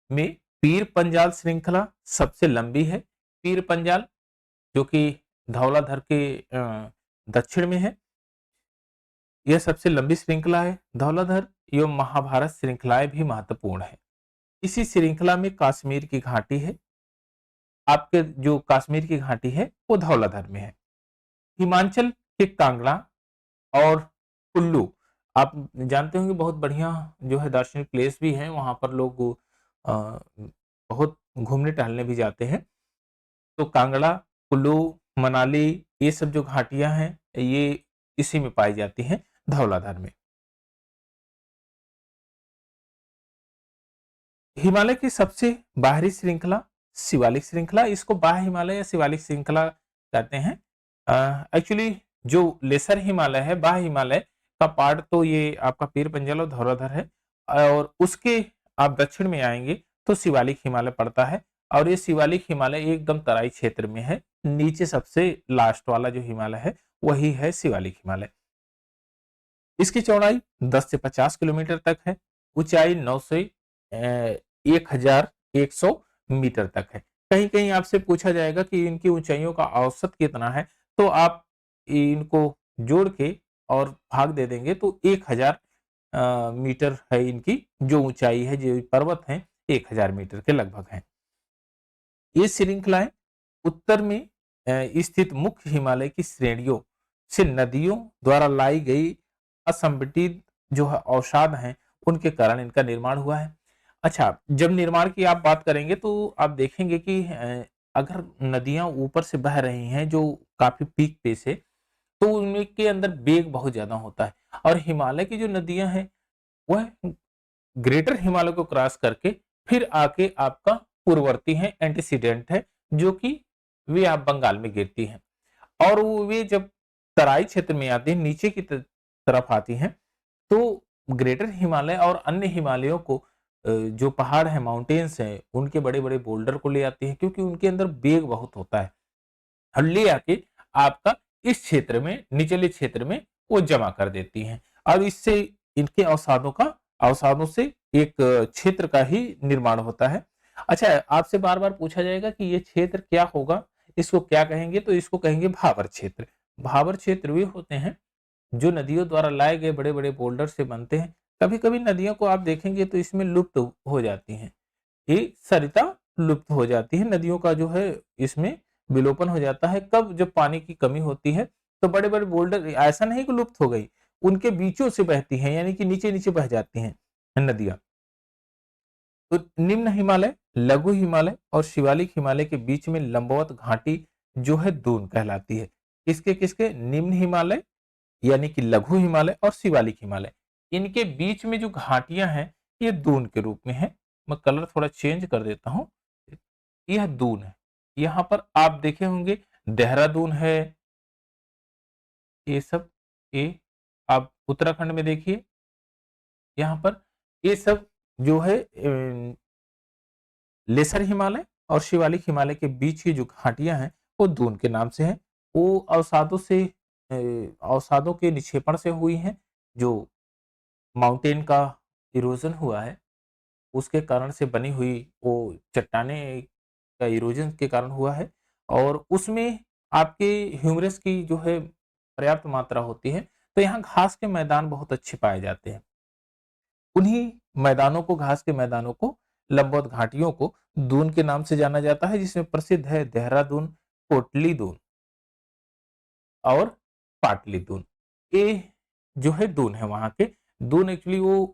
में पीर पंजाल श्रृंखला सबसे लंबी है। पीर पंजाल जो कि धौलाधर के दक्षिण में है, यह सबसे लंबी श्रृंखला है। धौलाधर एवं महाभारत श्रृंखलाएं भी महत्वपूर्ण है। इसी श्रृंखला में कश्मीर की घाटी है। आपके जो कश्मीर की घाटी है वो धौलाधर में है। हिमाचल के कांगड़ा और कुल्लू आप जानते होंगे, बहुत बढ़िया जो है दार्शनिक प्लेस भी है, वहां पर लोग बहुत घूमने टहलने भी जाते हैं। तो कांगड़ा, कुल्लू, मनाली, ये सब जो घाटियां हैं ये इसी में पाई जाती हैं, धौलाधर में। हिमालय की सबसे बाहरी श्रृंखला शिवालिक श्रृंखला, इसको बाह्य हिमालय या शिवालिक श्रृंखला कहते हैं। एक्चुअली जो लेसर हिमालय है, बाह्य हिमालय का पार्ट तो ये आपका पीर पंजाल और धौलाधर है, और उसके आप दक्षिण में आएंगे तो शिवालिक हिमालय पड़ता है और ये शिवालिक हिमालय एकदम तराई क्षेत्र में है। नीचे सबसे लास्ट वाला जो हिमालय है वही है शिवालिक हिमालय। इसकी चौड़ाई 10 से 50 किलोमीटर तक है, ऊंचाई 9 से 1100 मीटर तक है। कहीं कहीं आपसे पूछा जाएगा कि इनकी ऊंचाइयों का औसत कितना है, तो आप इनको जोड़ के और भाग दे देंगे तो 1000 मीटर है इनकी जो ऊंचाई है, जो पर्वत है 1000 मीटर के लगभग है। ये श्रृंखलाएं उत्तर में स्थित मुख्य हिमालय की श्रेणियों से नदियों द्वारा लाई गई असंगठित जो है अवसाद हैं उनके कारण इनका निर्माण हुआ है। अच्छा, जब निर्माण की आप बात करेंगे तो आप देखेंगे कि अगर नदियां ऊपर से बह रही हैं जो काफी पीक पे से, तो उनके अंदर वेग बहुत ज्यादा होता है और हिमालय की जो नदियां हैं वह ग्रेटर हिमालय को क्रॉस करके फिर आके आपका पूर्ववर्ती है, एंटीसीडेंट है, जो कि वे आप बंगाल में गिरती हैं और वे जब तराई क्षेत्र में आती है, नीचे की तरफ आती हैं, तो ग्रेटर हिमालय और अन्य हिमालयों को जो पहाड़ है, माउंटेन्स हैं, उनके बड़े-बड़े बोल्डर को ले आती हैं क्योंकि उनके अंदर वेग बहुत होता है और ले आके आपका इस क्षेत्र में, निचले क्षेत्र में वो जमा कर देती हैं और इससे इनके अवसादों से एक क्षेत्र का ही निर्माण होता है। अच्छा, आपसे बार-बार पूछा जाएगा कि ये क्षेत्र क्या होगा? इसको क्या कहेंगे? तो इसको कहेंगे भाबर क्षेत्र। भाबर क्षेत्र वे होते हैं जो नदियों द्वारा लाए गए बड़े-बड़े बोल्डर से बनते हैं। कभी-कभी नदियों को आप देखेंगे तो इसमें लुप्त हो जाती हैं। ये सरिता लुप्त हो जाती है, नदियों का जो है इसमें विलोपन हो जाता है। कब? जब पानी की कमी होती है, तो बड़े-बड़े बोल्डर ऐसा नहीं कि लुप्त हो गई, उनके बीचों से बहती हैं, यानी कि नीचे-नीचे बह जाती हैं नदियाँ। तो निम्न हिमालय, लघु हिमालय और शिवालिक हिमालय के बीच में लंबवत घाटी जो है दून कहलाती है। किसके-किसके? निम्न हिमालय यानी कि लघु हिमालय और शिवालिक हिमालय। इनके बीच में जो घाटियां हैं ये दून के रूप में है। मैं कलर थोड़ा चेंज कर देता हूं। यह दून है। यहां पर आप देखे होंगे देहरादून है, ये सब ये आप उत्तराखंड में देखिए, यहाँ पर ये सब जो है लेसर हिमालय और शिवालिक हिमालय के बीच की जो घाटियां हैं वो दून के नाम से हैं। वो अवसादों के निक्षेपण से हुई हैं। जो माउंटेन का इरोजन हुआ है उसके कारण से बनी हुई वो चट्टाने का इरोजन के कारण हुआ है, और उसमें आपके ह्यूमरस की जो है पर्याप्त मात्रा होती है। तो यहाँ घास के मैदान बहुत अच्छे पाए जाते हैं। उन्हीं मैदानों को, घास के मैदानों को, लंबवत घाटियों को दून के नाम से जाना जाता है, जिसमें प्रसिद्ध है देहरादून, कोटली दून और पाटली दून। ये जो है दून है वहां के। दून एक्चुअली वो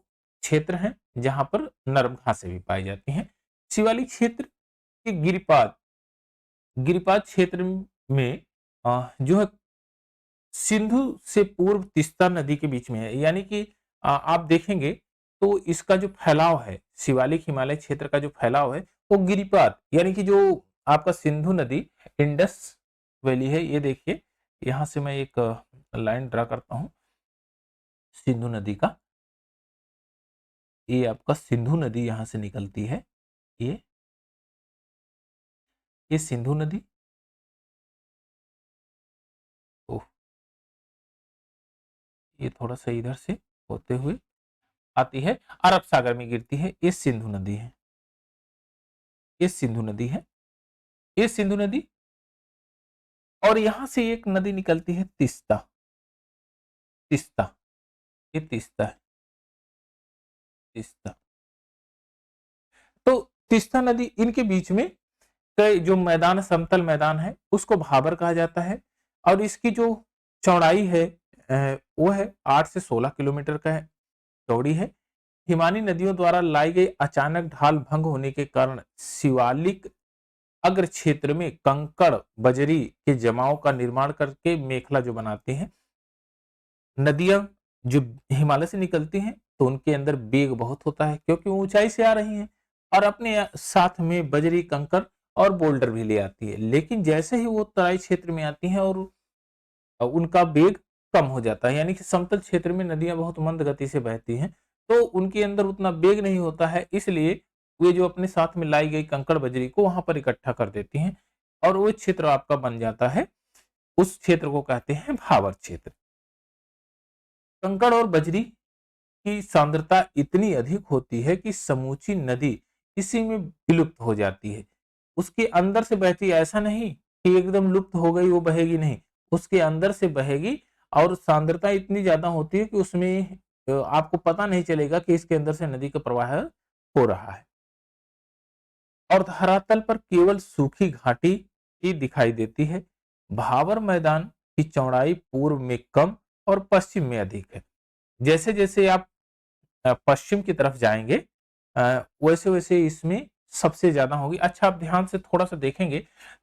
क्षेत्र है जहां पर नर्म घासें भी पाई जाती हैं। शिवालिक क्षेत्र के गिरिपाद गिरिपाद क्षेत्र में जो है सिंधु से पूर्व तीस्ता नदी के बीच में है। यानी कि आप देखेंगे तो इसका जो फैलाव है, शिवालिक हिमालय क्षेत्र का जो फैलाव है वो गिरिपाद यानी कि जो आपका सिंधु नदी, इंडस वैली है। ये देखिए, यहां से मैं एक लाइन ड्रा करता हूं सिंधु नदी का। ये आपका सिंधु नदी यहां से निकलती है। ये ये सिंधु नदी, ओह, ये थोड़ा सा इधर से होते हुए आती है, अरब सागर में गिरती है। ये सिंधु नदी है। ये सिंधु नदी है। ये सिंधु नदी, और यहां से एक नदी निकलती है तीस्ता। तीस्ता, ये तीस्ता है। तीस्ता, तो तीस्ता नदी, इनके बीच में कई जो मैदान, समतल मैदान है उसको भाबर कहा जाता है। और इसकी जो चौड़ाई है वो है 8 से 16 किलोमीटर का है, चौड़ी है। हिमानी नदियों द्वारा लाई गई अचानक ढाल भंग होने के कारण शिवालिक अग्र क्षेत्र में कंकड़ बजरी के जमाव का निर्माण करके मेखला जो बनाते हैं। नदियां जो हिमालय से निकलती हैं तो उनके अंदर वेग बहुत होता है, क्योंकि वो ऊंचाई से आ रही हैं और अपने साथ में बजरी, कंकड़ और बोल्डर भी ले आती है। लेकिन जैसे ही वो तराई क्षेत्र में आती हैं और उनका वेग कम हो जाता है, यानी कि समतल क्षेत्र में नदियां बहुत मंद गति से बहती हैं तो उनके अंदर उतना वेग नहीं होता है, इसलिए वे जो अपने साथ में लाई गई कंकड़ बजरी को वहां पर इकट्ठा कर देती हैं और वो क्षेत्र आपका बन जाता है। उस क्षेत्र को कहते हैं भावर क्षेत्र। कंकड़ और बजरी की सांद्रता इतनी अधिक होती है कि समूची नदी इसी में विलुप्त हो जाती है। उसके अंदर से बहती, ऐसा नहीं कि एकदम लुप्त हो गई वो बहेगी, नहीं, उसके अंदर से बहेगी और सांद्रता इतनी ज्यादा होती है कि उसमें आपको पता नहीं चलेगा कि इसके अंदर से नदी का प्रवाह हो रहा है। और धरातल पर केवल सूखी घाटी ही दिखाई देती है। भावर मैदान की चौड़ाई पूर्व में कम और पश्चिम में अधिक है। जैसे जैसे आप पश्चिम की तरफ जाएंगे वैसे वैसे इसमें सबसे ज्यादा होगी। अच्छा, आप ध्यान से थोड़ा सा देखेंगे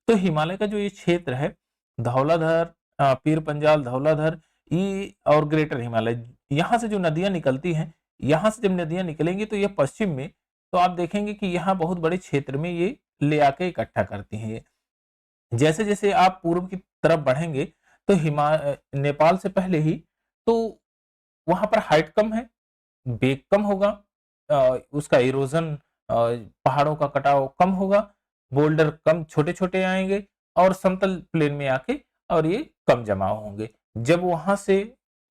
तो हिमालय का जो ये क्षेत्र है, धौलाधर, पीर पंजाल, धौलाधर, ये और ग्रेटर हिमालय, यहाँ से जो नदियां निकलती हैं, यहाँ से जब नदियां निकलेंगी तो ये पश्चिम में, तो आप देखेंगे कि यहाँ बहुत बड़े क्षेत्र में ये ले आके इकट्ठा करती हैं। ये जैसे जैसे आप पूर्व की तरफ बढ़ेंगे तो नेपाल से पहले ही तो वहां पर हाइट कम है, वेग कम होगा, उसका इरोजन, पहाड़ों का कटाव कम होगा, बोल्डर कम छोटे-छोटे आएंगे और समतल प्लेन में आके और ये कम जमाव होंगे। जब वहां से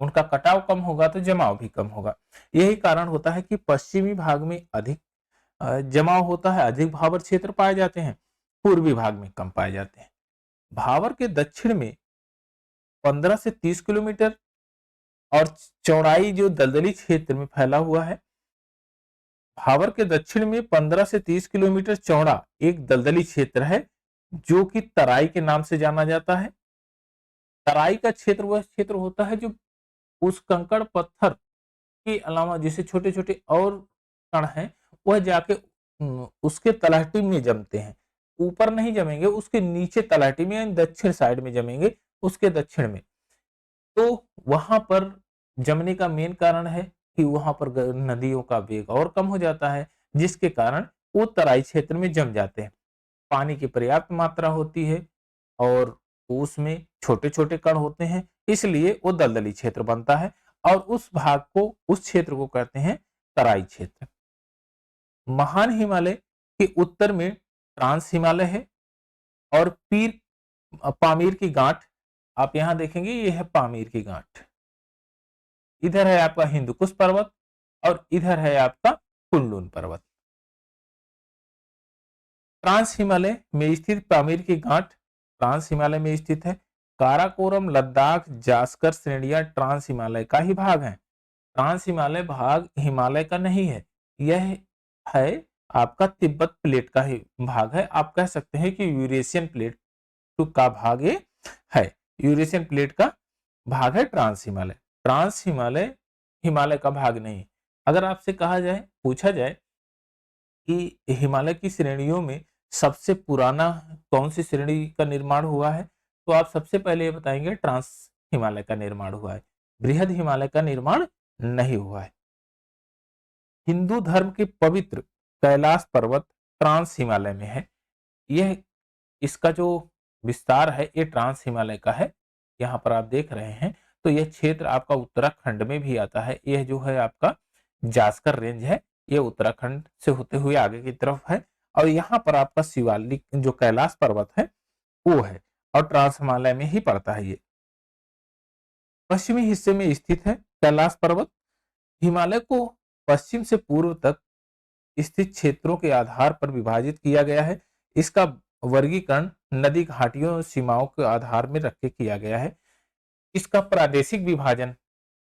उनका कटाव कम होगा तो जमाव भी कम होगा। यही कारण होता है कि पश्चिमी भाग में अधिक जमाव होता है, अधिक भावर क्षेत्र पाए जाते हैं, पूर्वी भाग में कम पाए जाते हैं। भावर के दक्षिण में 15 से 30 किलोमीटर और चौड़ाई जो दलदली क्षेत्र में फैला हुआ है। भावर के दक्षिण में 15 से 30 किलोमीटर चौड़ा एक दलदली क्षेत्र है जो कि तराई के नाम से जाना जाता है। तराई का क्षेत्र वह क्षेत्र होता है जो उस कंकड़ पत्थर के अलावा जैसे छोटे छोटे और कण हैं वह जाके उसके तलहटी में जमते हैं। ऊपर नहीं जमेंगे, उसके नीचे तलहटी में यानी दक्षिण साइड में जमेंगे, उसके दक्षिण में। तो वहां पर जमने का मेन कारण है कि वहां पर नदियों का वेग और कम हो जाता है, जिसके कारण वो तराई क्षेत्र में जम जाते हैं। पानी की पर्याप्त मात्रा होती है और तो उसमें छोटे छोटे कण होते हैं, इसलिए वो दलदली क्षेत्र बनता है और उस भाग को, उस क्षेत्र को कहते हैं तराई क्षेत्र। महान हिमालय के उत्तर में ट्रांस हिमालय है और पामीर की गांठ आप यहां देखेंगे, ये है पामीर की गांठ। इधर है आपका हिंदुकुश पर्वत और इधर है आपका कुनलुन पर्वत। ट्रांस हिमालय में स्थित पामीर की गांठ ट्रांस हिमालय में स्थित है। काराकोरम, लद्दाख, जास्कर श्रेणियां ट्रांस हिमालय का ही भाग हैं। ट्रांस हिमालय भाग हिमालय का नहीं है, यह है आपका तिब्बत प्लेट का ही भाग है। आप कह सकते हैं कि यूरेशियन प्लेट का भाग ये है, यूरेशियन प्लेट का भाग है ट्रांस हिमालय। ट्रांस हिमालय हिमालय का भाग नहीं। अगर आपसे कहा जाए, पूछा जाए कि हिमालय की श्रेणियों में सबसे पुराना कौन सी श्रेणी का निर्माण हुआ है, तो आप सबसे पहले ये बताएंगे ट्रांस हिमालय का निर्माण हुआ है, बृहद हिमालय का निर्माण नहीं हुआ है। हिंदू धर्म के पवित्र कैलाश पर्वत ट्रांस हिमालय में है। यह, इसका जो विस्तार है ये ट्रांस हिमालय का है। यहाँ पर आप देख रहे हैं, तो यह क्षेत्र आपका उत्तराखंड में भी आता है। यह जो है आपका जास्कर रेंज है, ये उत्तराखंड से होते हुए आगे की तरफ है और यहाँ पर आपका शिवालिक जो कैलाश पर्वत है वो है और ट्रांस हिमालय में ही पड़ता है। ये पश्चिमी हिस्से में स्थित है कैलाश पर्वत। हिमालय को पश्चिम से पूर्व तक स्थित क्षेत्रों के आधार पर विभाजित किया गया है। इसका वर्गीकरण नदी घाटियों और सीमाओं के आधार में रख के किया गया है। इसका प्रादेशिक विभाजन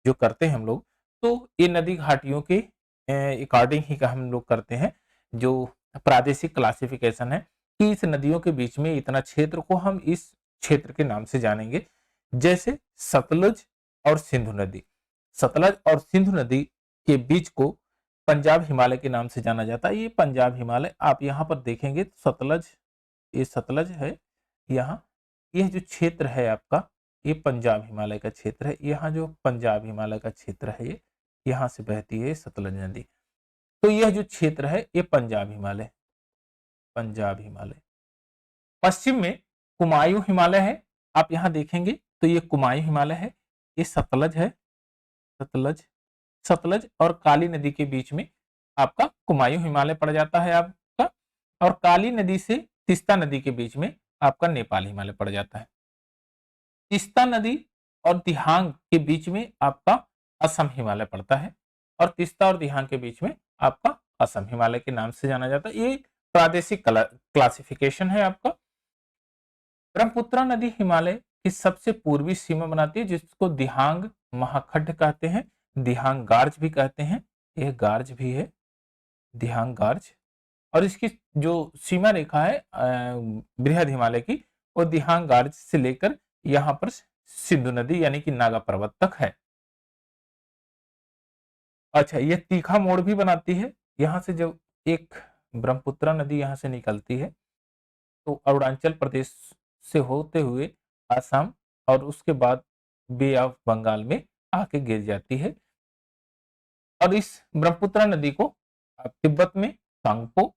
जो करते हैं हम लोग, तो ये नदी घाटियों के अकॉर्डिंग ही का हम लोग करते हैं। जो प्रादेशिक क्लासिफिकेशन है कि इस नदियों के बीच में इतना क्षेत्र को हम इस क्षेत्र के नाम से जानेंगे। जैसे सतलुज और सिंधु नदी, सतलज और सिंधु नदी के बीच को पंजाब हिमालय के नाम से जाना जाता है। ये पंजाब हिमालय आप यहाँ पर देखेंगे, सतलज, ये सतलज है यहाँ, यह जो क्षेत्र है आपका ये पंजाब हिमालय का क्षेत्र है। यहाँ जो पंजाब हिमालय का क्षेत्र है ये यहाँ से बहती है सतलज नदी। तो यह जो क्षेत्र है ये पंजाब हिमालय, पंजाब हिमालय। पश्चिम में कुमायूं हिमालय है, आप यहाँ देखेंगे तो ये कुमायूं हिमालय है। ये सतलज है, सतलज, सतलज और काली नदी के बीच में आपका कुमायूं हिमालय पड़ जाता है आपका, और काली नदी से तीस्ता नदी के बीच में आपका नेपाल हिमालय पड़ जाता है। तीस्ता नदी और दिहांग के बीच में आपका असम हिमालय पड़ता है और तीस्ता और दिहांग के बीच में आपका असम हिमालय के नाम से जाना जाता है। ये प्रादेशिक क्लासिफिकेशन है आपका। ब्रह्मपुत्र नदी हिमालय की सबसे पूर्वी सीमा बनाती है, जिसको दिहांग महाखड्ड कहते हैं, दिहांग गार्ज भी कहते हैं। यह गार्ज भी है, दिहांग गार्ज। और इसकी जो सीमा रेखा है बृहद हिमालय की, वो दिहांग गार्ज से लेकर यहाँ पर सिंधु नदी यानी कि नागा पर्वत तक है। अच्छा, ये तीखा मोड़ भी बनाती है। यहाँ से जब एक ब्रह्मपुत्र नदी यहाँ से निकलती है तो अरुणाचल प्रदेश से होते हुए असम और उसके बाद बे ऑफ बंगाल में आके गिर जाती है। और इस ब्रह्मपुत्र नदी को आप तिब्बत में कांगपो,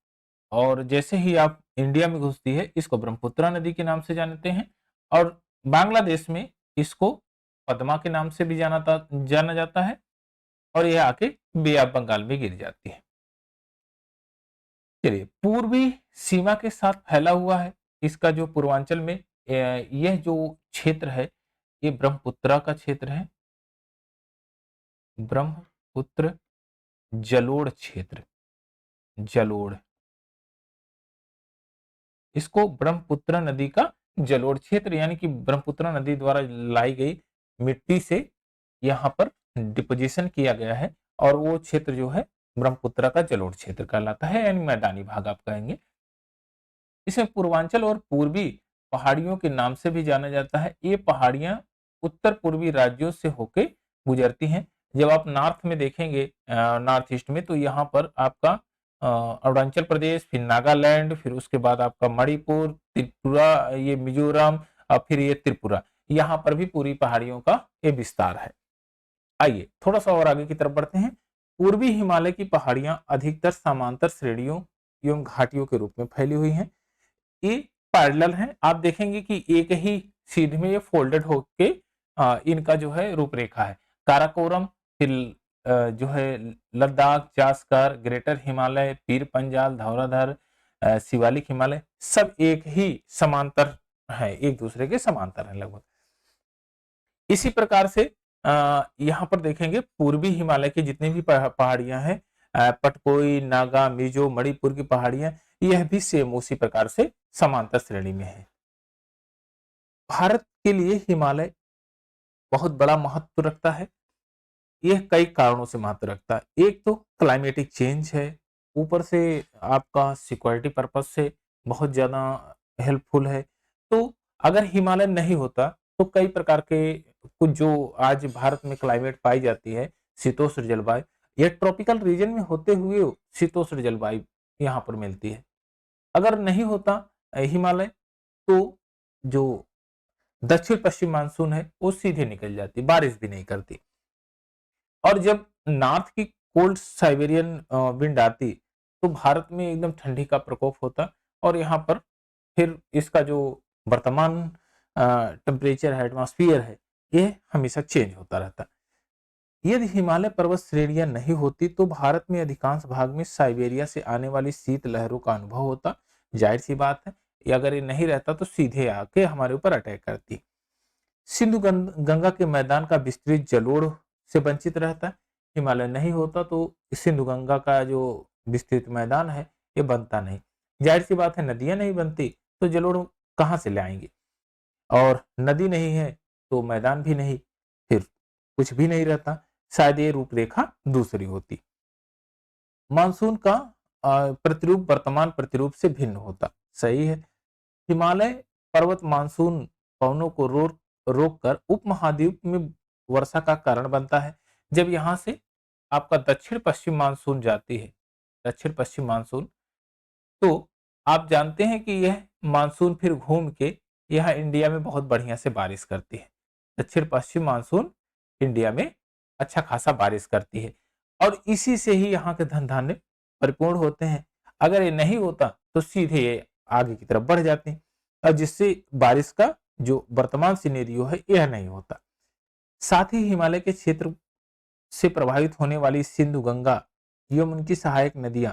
और जैसे ही आप इंडिया में घुसती है इसको ब्रह्मपुत्र नदी के नाम से जानते हैं। और बांग्लादेश में इसको पद्मा के नाम से भी जाना जाता है और यह आके बे ऑफ बंगाल में गिर जाती है। चलिए, पूर्वी सीमा के साथ फैला हुआ है इसका जो पूर्वांचल में यह जो क्षेत्र है ये ब्रह्मपुत्र का क्षेत्र है, ब्रह्मपुत्र जलोढ़ क्षेत्र, जलोढ़, इसको ब्रह्मपुत्र नदी का जलोढ़ क्षेत्र यानी कि ब्रह्मपुत्र नदी द्वारा लाई गई मिट्टी से यहाँ पर डिपोजिशन किया गया है और वो क्षेत्र जो है ब्रह्मपुत्र का जलोढ़ क्षेत्र कहलाता है, यानी मैदानी भाग आप कहेंगे। इसे पूर्वांचल और पूर्वी पहाड़ियों के नाम से भी जाना जाता है। ये पहाड़ियां उत्तर पूर्वी राज्यों से होके गुजरती हैं। जब आप नॉर्थ में देखेंगे, नॉर्थ ईस्ट में, तो यहाँ पर आपका अरुणाचल प्रदेश, फिर नागालैंड, फिर उसके बाद आपका मणिपुर, त्रिपुरा, ये मिजोरम और फिर ये त्रिपुरा, यहाँ पर भी पूरी पहाड़ियों का ये विस्तार है। आइए थोड़ा सा और आगे की तरफ बढ़ते हैं। पूर्वी हिमालय की पहाड़ियां अधिकतर समांतर श्रेणियों एवं घाटियों के रूप में फैली हुई हैं। ये पैरेलल हैं, आप देखेंगे कि एक ही सीधे में ये फोल्डेड होके इनका जो है रूपरेखा है। काराकोरम, फिर जो है लद्दाख, जास्कर, ग्रेटर हिमालय, पीर पंजाल, धौलाधर, शिवालिक हिमालय, सब एक ही समांतर है, एक दूसरे के समांतर है लगभग। इसी प्रकार से यहाँ पर देखेंगे पूर्वी हिमालय की जितनी भी पहाड़ियां हैं, पटकोई, नागा, मिजो, मणिपुर की पहाड़ियां, यह भी सेम उसी प्रकार से समांतर श्रेणी में है। भारत के लिए हिमालय बहुत बड़ा महत्व रखता है। यह कई कारणों से महत्व रखता है। एक तो क्लाइमेटिक चेंज है, ऊपर से आपका सिक्योरिटी पर्पज से बहुत ज्यादा हेल्पफुल है। तो अगर हिमालय नहीं होता तो कई प्रकार के कुछ जो आज भारत में क्लाइमेट पाई जाती है, शीतोष्ण जलवायु, यह ट्रॉपिकल रीजन में होते हुए शीतोष्ण जलवायु यहाँ पर मिलती है। अगर नहीं होता हिमालय तो जो दक्षिण पश्चिम मानसून है वो सीधे निकल जाती, बारिश भी नहीं करती। और जब नॉर्थ की कोल्ड साइबेरियन विंड आती तो भारत में एकदम ठंडी का प्रकोप होता, और यहाँ पर फिर इसका जो वर्तमान टेम्परेचर है, एटमॉस्फेयर है, ये हमेशा चेंज होता रहता। यदि हिमालय पर्वत श्रेणियां नहीं होती तो भारत में अधिकांश भाग में साइबेरिया से आने वाली शीत लहरों का अनुभव होता। जाहिर सी बात है, अगर ये नहीं रहता तो सीधे आके हमारे ऊपर अटैक करती। सिंधु गंगा के मैदान का विस्तृत जलोढ़ से वंचित रहता है। हिमालय नहीं होता तो सिंधु गंगा का जो विस्तृत मैदान है ये बनता नहीं। जाहिर सी बात है, नदियां नहीं बनती तो जलोढ़ कहाँ से लाएंगे, और नदी नहीं है तो मैदान भी नहीं, फिर कुछ भी नहीं रहता। शायद ये रूपरेखा दूसरी होती। मानसून का प्रतिरूप वर्तमान प्रतिरूप से भिन्न होता, सही है। हिमालय पर्वत मानसून पवनों को रोक कर उपमहाद्वीप में वर्षा का कारण बनता है। जब यहाँ से आपका दक्षिण पश्चिम मानसून जाती है, दक्षिण पश्चिम मानसून, तो आप जानते हैं कि यह मानसून फिर घूम के यहाँ इंडिया में बहुत बढ़िया से बारिश करती है। दक्षिण पश्चिम मानसून इंडिया में अच्छा खासा बारिश करती है, और इसी से ही यहाँ के धन धान्य परिपूर्ण होते हैं। अगर ये नहीं होता तो सीधे ये आगे की तरफ बढ़ जाते हैं, और जिससे बारिश का जो वर्तमान सिनेरियो है यह नहीं होता। साथ ही हिमालय के क्षेत्र से प्रभावित होने वाली सिंधु गंगा एवं उनकी सहायक नदियां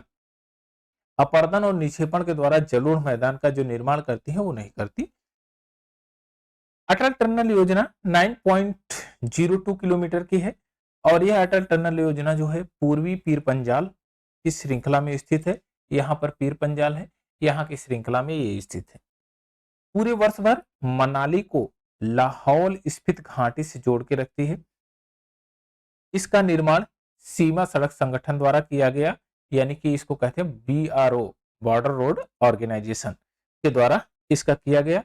अपरदन और निक्षेपण के द्वारा जलोढ़ मैदान का जो निर्माण करती है वो नहीं करती। अटल टनल योजना 9.02 किलोमीटर की है, और यह अटल टनल योजना जो है पूर्वी पीर पंजाल की श्रृंखला में स्थित है। यहाँ पर पीर पंजाल है, यहाँ की श्रृंखला में ये स्थित है। पूरे वर्ष भर मनाली को लाहौल स्फीत घाटी से जोड़ के रखती है। इसका निर्माण सीमा सड़क संगठन द्वारा किया गया, यानी कि इसको कहते हैं BRO, बॉर्डर रोड ऑर्गेनाइजेशन के द्वारा इसका किया गया,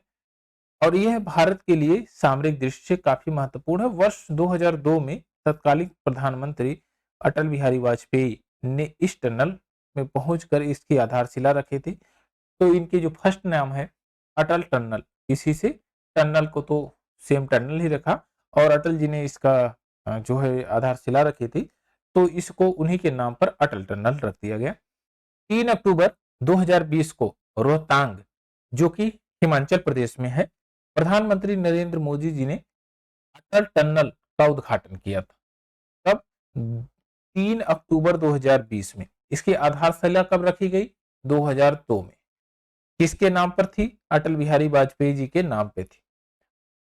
और यह भारत के लिए सामरिक दृष्टि से काफी महत्वपूर्ण है। वर्ष 2002 में तत्कालीन प्रधानमंत्री अटल बिहारी वाजपेयी ने इस टनल में पहुंचकर इसकी आधारशिला रखी थी। तो इनकी जो फर्स्ट नाम है अटल टनल, इसी से टनल को तो सेम टनल ही रखा, और अटल जी ने इसका जो है आधारशिला रखी थी, तो इसको उन्हीं के नाम पर अटल टनल रख दिया गया। 3 अक्टूबर 2020 को रोहतांग, जो कि हिमाचल प्रदेश में है, प्रधानमंत्री नरेंद्र मोदी जी ने अटल टनल का उद्घाटन किया था। तब 3 अक्टूबर 2020 में। इसकी आधारशिला कब रखी गई? 2002 में। किसके नाम पर थी? अटल बिहारी वाजपेयी जी के नाम पे थी।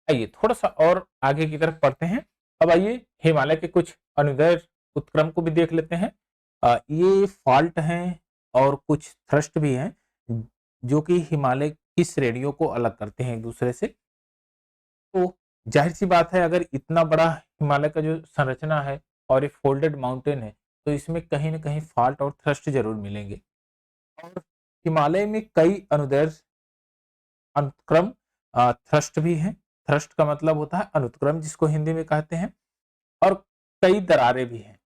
आइए थोड़ा सा और आगे की तरफ पढ़ते हैं। अब आइए हिमालय के कुछ अनुदैर्घ्य उत्क्रम को भी देख लेते हैं। ये फॉल्ट हैं और कुछ थ्रस्ट भी हैं, जो कि हिमालय की श्रेणियों को अलग करते हैं एक दूसरे से। तो जाहिर सी बात है, अगर इतना बड़ा हिमालय का जो संरचना है और ये फोल्डेड माउंटेन है, तो इसमें कहीं ना कहीं फॉल्ट और थ्रस्ट जरूर मिलेंगे। और हिमालय में कई अनुदैर्घ्य अनुक्रम थ्रस्ट भी हैं। थ्रस्ट का मतलब होता है अनुक्रम, जिसको हिंदी में कहते हैं, और कई दरारें भी हैं,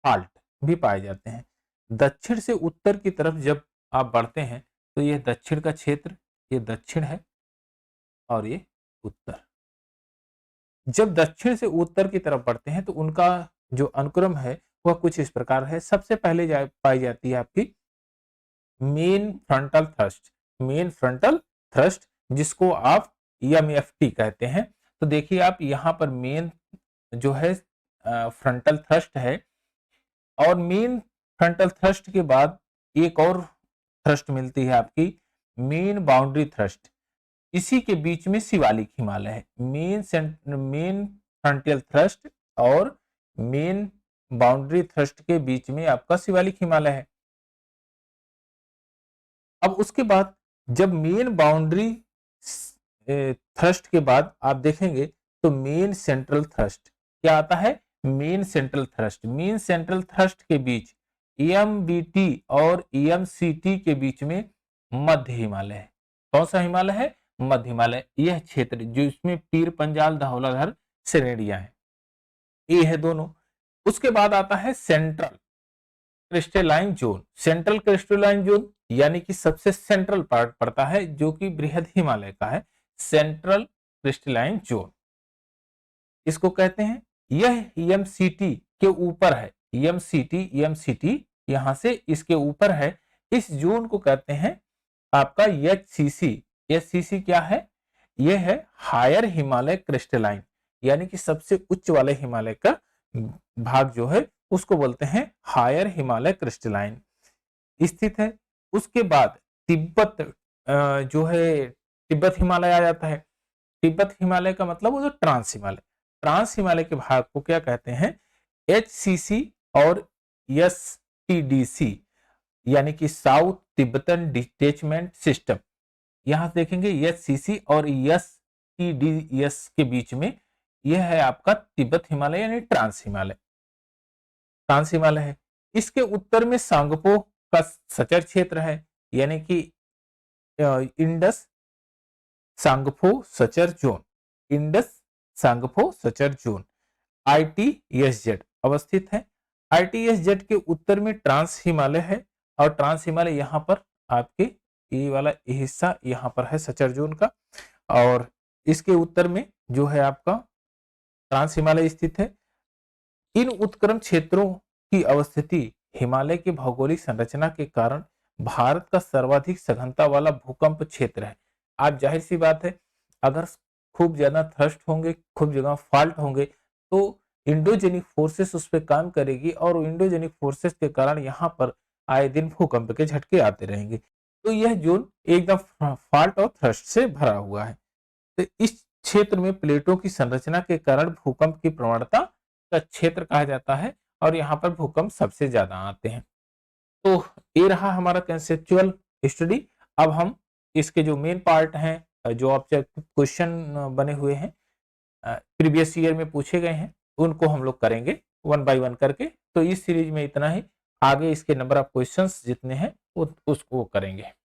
फॉल्ट भी पाए जाते हैं। दक्षिण से उत्तर की तरफ जब आप बढ़ते हैं तो यह दक्षिण का क्षेत्र, ये दक्षिण है और ये उत्तर। जब दक्षिण से उत्तर की तरफ बढ़ते हैं तो उनका जो अनुक्रम है वह कुछ इस प्रकार है। सबसे पहले पाई जाती है आपकी main frontal thrust, main frontal thrust, जिसको आप EMFT कहते हैं। तो देखिए आप यहाँ पर मेन जो है फ्रंटल थ्रस्ट है, और मेन फ्रंटल थ्रस्ट के बाद एक और थ्रस्ट मिलती है आपकी मेन बाउंड्री थ्रस्ट। इसी के बीच में शिवालिक हिमालय है। मेन फ्रंटल थ्रस्ट और मेन बाउंड्री थ्रस्ट के बीच में आपका शिवालिक हिमालय है। अब उसके बाद जब मेन बाउंड्री थ्रस्ट के बाद आप देखेंगे तो मेन सेंट्रल थ्रस्ट क्या आता है, main central thrust. Main central thrust के बीच EMBT और EMCT के बीच में मध्य हिमालय है। कौन सा हिमालय है, मध्य हिमालय। यह क्षेत्र जो इसमें पीर पंजाल धौलाधर श्रेणियां हैं, ये है दोनों। उसके बाद आता है central crystalline zone. Central crystalline zone यानी कि सबसे सेंट्रल पार्ट पड़ता है जो कि बृहद हिमालय का है, सेंट्रल क्रिस्टलाइन जोन इसको कहते हैं। यह EMCT के ऊपर है, EMCT यहां से इसके ऊपर है। इस जोन को कहते हैं आपका HCC। HCC क्या है, यह है हायर हिमालय क्रिस्टलाइन, यानी कि सबसे उच्च वाले हिमालय का भाग जो है उसको बोलते हैं हायर हिमालय क्रिस्टलाइन स्थित है। उसके बाद तिब्बत जो है तिब्बत हिमालय आ जाता है। तिब्बत हिमालय का मतलब वो जो ट्रांस हिमालय, ट्रांस हिमालय के भाग को क्या कहते हैं, HCC और STDC यानी कि साउथ तिब्बतन डिटेचमेंट सिस्टम। यहां देखेंगे HCC और STDS के बीच में यह है आपका तिब्बत हिमालय यानी ट्रांस हिमालय, ट्रांस हिमालय है। इसके उत्तर में सांगपो का सचर क्षेत्र है, यानी कि Indus Tsangpo suture zone, Indus Tsangpo suture zone ITSZ अवस्थित है। ITSZ के उत्तर में ट्रांस हिमालय है, और ट्रांस हिमालय यहाँ पर आपके ये वाला हिस्सा यहाँ पर है सचर जोन का, और इसके उत्तर में जो है आपका ट्रांस हिमालय स्थित है। इन उत्क्रम क्षेत्रों की अवस्थिति हिमालय की भौगोलिक संरचना के कारण भारत का सर्वाधिक सघनता वाला भूकंप क्षेत्र है। आप जाहिर सी बात है, अगर खूब ज्यादा थ्रस्ट होंगे, खूब जगह फॉल्ट होंगे, तो इंडोजेनिक फोर्सेस उस पर काम करेगी, और इंडोजेनिक फोर्सेस के कारण यहाँ पर आए दिन भूकंप के झटके आते रहेंगे। तो यह जोन एकदम फॉल्ट और थ्रस्ट से भरा हुआ है। तो इस क्षेत्र में प्लेटों की संरचना के कारण भूकंप की प्रवणता का क्षेत्र कहा जाता है, और यहाँ पर भूकंप सबसे ज्यादा आते हैं। तो ये रहा हमारा कंसेप्चुअल स्टडी। अब हम इसके जो मेन पार्ट हैं, जो ऑब्जेक्टिव क्वेश्चन बने हुए हैं, प्रीवियस ईयर में पूछे गए हैं, उनको हम लोग करेंगे वन बाय वन करके। तो इस सीरीज में इतना ही, आगे इसके नंबर ऑफ क्वेश्चंस जितने हैं वो उसको करेंगे।